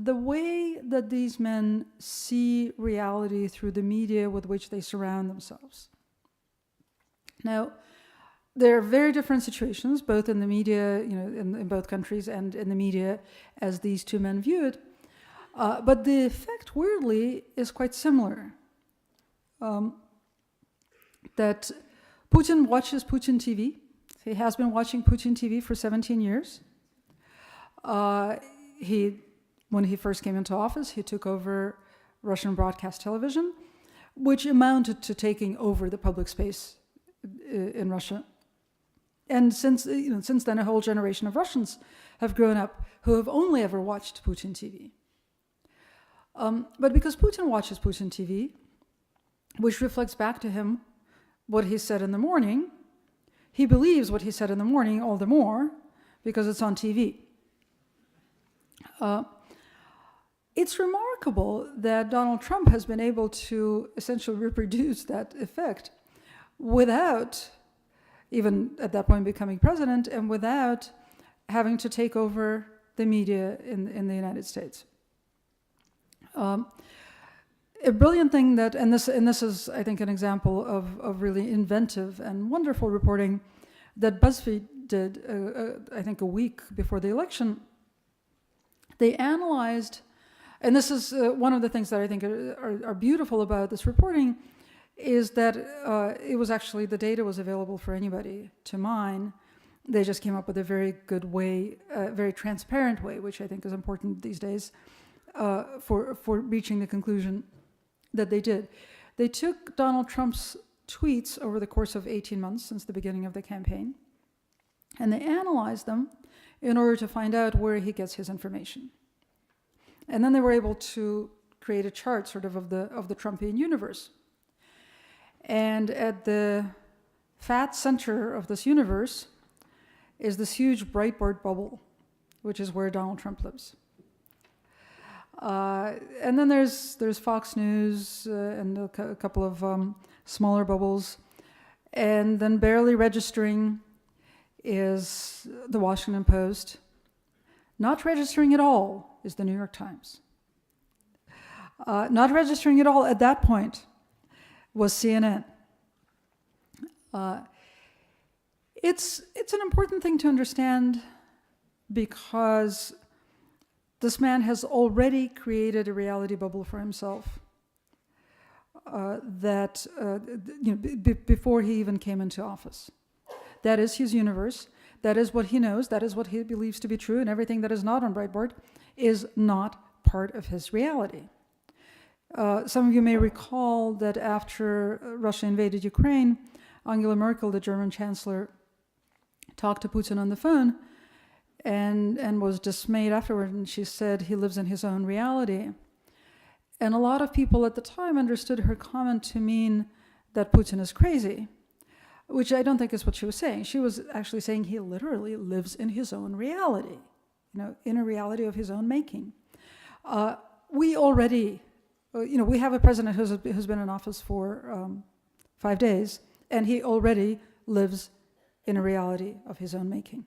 the way that these men see reality through the media with which they surround themselves. Now, there are very different situations, both in the media, in both countries, and in the media as these two men view it. But the effect, weirdly, is quite similar. That Putin watches Putin TV. He has been watching Putin TV for 17 years. When he first came into office, he took over Russian broadcast television, which amounted to taking over the public space in Russia. And since then, a whole generation of Russians have grown up who have only ever watched Putin TV. But because Putin watches Putin TV, which reflects back to him what he said in the morning, he believes what he said in the morning all the more because it's on TV. It's remarkable that Donald Trump has been able to essentially reproduce that effect without even at that point becoming president and without having to take over the media in the United States. A brilliant thing that, and this is, I think, an example of really inventive and wonderful reporting that BuzzFeed did, I think, a week before the election. They analyzed, and this is one of the things that I think are beautiful about this reporting, is that it was actually, the data was available for anybody to mine. They just came up with a very good way, very transparent way, which I think is important these days, for reaching the conclusion that they did. They took Donald Trump's tweets over the course of 18 months since the beginning of the campaign, and they analyzed them in order to find out where he gets his information. And then they were able to create a chart sort of the Trumpian universe. And at the fat center of this universe is this huge Breitbart bubble, which is where Donald Trump lives. And then there's Fox News and a couple of smaller bubbles. And then barely registering is the Washington Post. Not registering at all is the New York Times. Not registering at all at that point was CNN. It's an important thing to understand because this man has already created a reality bubble for himself before he even came into office. That is his universe. That is what he knows. That is what he believes to be true, and everything that is not on Breitbart is not part of his reality. Some of you may recall that after Russia invaded Ukraine, Angela Merkel, the German chancellor, talked to Putin on the phone and was dismayed afterward, and she said he lives in his own reality. And a lot of people at the time understood her comment to mean that Putin is crazy, which I don't think is what she was saying. She was actually saying he literally lives in his own reality, in a reality of his own making. We already, we have a president who's been in office for 5 days, and he already lives in a reality of his own making.